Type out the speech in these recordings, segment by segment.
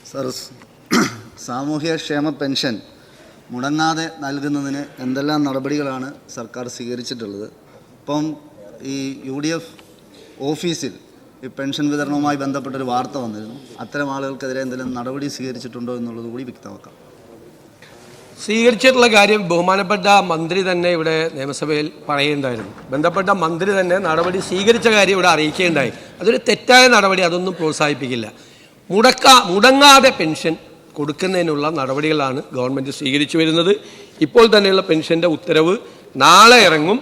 Sir, സാമൂഹ്യക്ഷേമ pension മുടങ്ങാതെ നൽകുന്നതിന് എന്തെല്ലാം നടപടികളാണ് സർക്കാർ സ്വീകരിച്ചിട്ടുള്ളത്? ഇപ്പം ഈ UDF ഓഫീസിൽ ഈ പെൻഷൻ വിതരണവുമായി ബന്ധപ്പെട്ടൊരു വാർത്ത വന്നിരുന്നു. അത്തരം ആളുകൾക്കെതിരെ എന്തെങ്കിലും നടപടി സ്വീകരിച്ചിട്ടുണ്ടോ എന്നുള്ളത് കൂടി വ്യക്തമാക്കാം. സ്വീകരിച്ചിട്ടുള്ള കാര്യം ബഹുമാനപ്പെട്ട മന്ത്രി തന്നെ ഇവിടെ നിയമസഭയിൽ പറയുകയുണ്ടായിരുന്നു. ബന്ധപ്പെട്ട മന്ത്രി തന്നെ നടപടി സ്വീകരിച്ച കാര്യം ഇവിടെ അറിയിക്കുകയുണ്ടായി. അതൊരു തെറ്റായ നടപടി, അതൊന്നും പ്രോത്സാഹിപ്പിക്കില്ല. മുടങ്ങാതെ പെൻഷൻ കൊടുക്കുന്നതിനുള്ള നടപടികളാണ് ഗവൺമെൻറ് സ്വീകരിച്ചു വരുന്നത്. ഇപ്പോൾ തന്നെയുള്ള പെൻഷൻ്റെ ഉത്തരവ് നാളെ ഇറങ്ങും.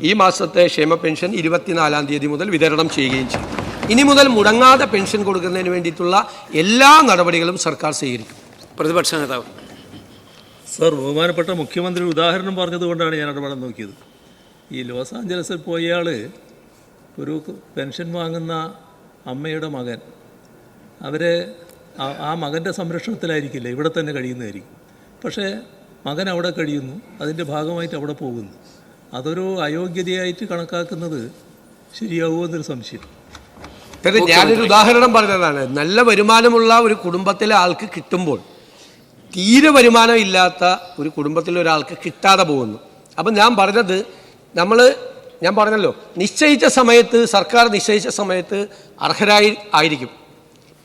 ഈ മാസത്തെ ക്ഷേമ പെൻഷൻ 24-ാം തീയതി മുതൽ വിതരണം ചെയ്യുകയും ചെയ്യും. ഇനി മുതൽ മുടങ്ങാതെ പെൻഷൻ കൊടുക്കുന്നതിന് വേണ്ടിയിട്ടുള്ള എല്ലാ നടപടികളും സർക്കാർ സ്വീകരിക്കും. പ്രതിപക്ഷ നേതാവ് സർ, ബഹുമാനപ്പെട്ട മുഖ്യമന്ത്രി ഉദാഹരണം പറഞ്ഞതുകൊണ്ടാണ് ഞാൻ ഇടപെടാൻ നോക്കിയത്. ഈ ലോസ് ആഞ്ചലസിൽ പോയയാൾ ഒരു പെൻഷൻ വാങ്ങുന്ന അമ്മയുടെ മകൻ, അവരെ ആ മകൻ്റെ സംരക്ഷണത്തിലായിരിക്കില്ല, ഇവിടെ തന്നെ കഴിയുന്നതായിരിക്കും. പക്ഷേ മകൻ അവിടെ കഴിയുന്നു, അതിൻ്റെ ഭാഗമായിട്ട് അവിടെ പോകുന്നു. അതൊരു അയോഗ്യതയായിട്ട് കണക്കാക്കുന്നത് ശരിയാവുമോ എന്നൊരു സംശയം. ഞാനൊരു ഉദാഹരണം പറഞ്ഞതാണ്. നല്ല വരുമാനമുള്ള ഒരു കുടുംബത്തിലെ ആൾക്ക് കിട്ടുമ്പോൾ തീരെ വരുമാനം ഇല്ലാത്ത ഒരു കുടുംബത്തിലെ ഒരാൾക്ക് കിട്ടാതെ പോകുന്നു. അപ്പം ഞാൻ പറഞ്ഞല്ലോ, നിശ്ചയിച്ച സമയത്ത്, സർക്കാർ നിശ്ചയിച്ച സമയത്ത് ആയിരിക്കും.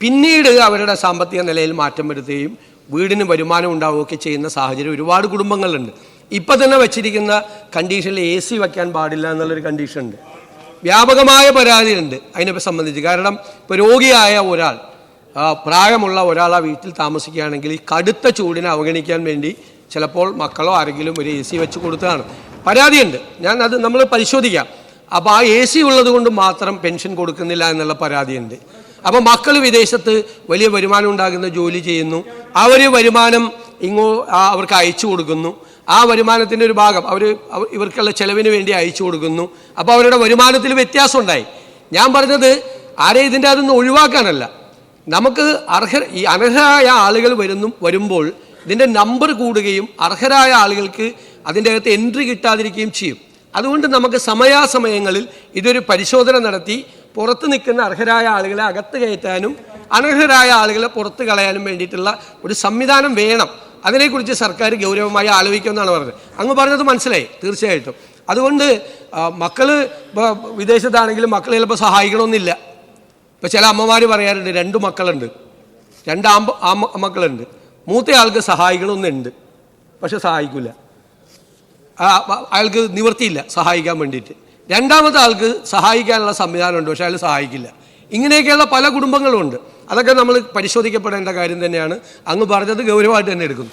പിന്നീട് അവരുടെ സാമ്പത്തിക നിലയിൽ മാറ്റം വരുത്തുകയും വീടിന് വരുമാനം ഉണ്ടാവുകയൊക്കെ ചെയ്യുന്ന സാഹചര്യം ഒരുപാട് കുടുംബങ്ങളുണ്ട്. ഇപ്പം തന്നെ വച്ചിരിക്കുന്ന കണ്ടീഷനിൽ AC വയ്ക്കാൻ പാടില്ല എന്നുള്ളൊരു കണ്ടീഷനുണ്ട്. വ്യാപകമായ പരാതിയുണ്ട് അതിനെ സംബന്ധിച്ച്. കാരണം ഇപ്പോൾ രോഗിയായ ഒരാൾ, പ്രായമുള്ള ഒരാൾ ആ വീട്ടിൽ താമസിക്കുകയാണെങ്കിൽ ഈ കടുത്ത ചൂടിനെ അവഗണിക്കാൻ വേണ്ടി ചിലപ്പോൾ മക്കളോ ആരെങ്കിലും ഒരു AC വെച്ച് കൊടുത്തതാണ്. പരാതിയുണ്ട്, നമ്മൾ പരിശോധിക്കാം. അപ്പോൾ ആ AC ഉള്ളത് കൊണ്ട് മാത്രം പെൻഷൻ കൊടുക്കുന്നില്ല എന്നുള്ള പരാതിയുണ്ട്. അപ്പോൾ മക്കൾ വിദേശത്ത് വലിയ വരുമാനം ഉണ്ടാകുന്ന ജോലി ചെയ്യുന്നു, വരുമാനം അവർക്ക് അയച്ചു കൊടുക്കുന്നു. ആ വരുമാനത്തിൻ്റെ ഒരു ഭാഗം ഇവർക്കുള്ള ചെലവിന് വേണ്ടി അയച്ചു കൊടുക്കുന്നു. അപ്പോൾ അവരുടെ വരുമാനത്തിൽ വ്യത്യാസം ഉണ്ടായി. ഞാൻ പറഞ്ഞത് ആരെയും ഇതിൻ്റെ അതൊന്നും ഒഴിവാക്കാനല്ല. നമുക്ക് അർഹരായ ആളുകൾ വരുമ്പോൾ ഇതിൻ്റെ നമ്പർ കൂടുകയും അർഹരായ ആളുകൾക്ക് അതിൻ്റെ അകത്ത് എൻട്രി കിട്ടാതിരിക്കുകയും ചെയ്യും. അതുകൊണ്ട് നമുക്ക് സമയാസമയങ്ങളിൽ ഇതൊരു പരിശോധന നടത്തി പുറത്ത് നിൽക്കുന്ന അർഹരായ ആളുകളെ അകത്ത് കയറ്റാനും അനർഹരായ ആളുകളെ പുറത്ത് കളയാനും വേണ്ടിയിട്ടുള്ള ഒരു സംവിധാനം വേണം. അതിനെക്കുറിച്ച് സർക്കാർ ഗൗരവമായി ആലോചിക്കുമെന്നാണ് പറഞ്ഞത്. അങ്ങ് പറഞ്ഞത് മനസ്സിലായി തീർച്ചയായിട്ടും. അതുകൊണ്ട് മക്കൾ വിദേശത്താണെങ്കിലും മക്കളെ ചിലപ്പോൾ സഹായിക്കണമെന്നില്ല. ഇപ്പോൾ ചില അമ്മമാർ പറയാറുണ്ട്, 2 മക്കളുണ്ട്, 2 മക്കളുണ്ട്, മൂത്തയാൾക്ക് സഹായിക്കണമെന്നുണ്ട്, പക്ഷെ സഹായിക്കില്ല, അയാൾക്ക് നിവൃത്തിയില്ല സഹായിക്കാൻ വേണ്ടിയിട്ട്. രണ്ടാമത്തെ ആൾക്ക് സഹായിക്കാനുള്ള സംവിധാനമുണ്ട്, പക്ഷെ അയാൾ സഹായിക്കില്ല. ഇങ്ങനെയൊക്കെയുള്ള പല കുടുംബങ്ങളും ഉണ്ട്. അതൊക്കെ നമ്മൾ പരിശോധിക്കപ്പെടേണ്ട കാര്യം തന്നെയാണ്. അങ്ങ് പറഞ്ഞത് ഗൗരവമായിട്ട് തന്നെ എടുക്കുന്നു.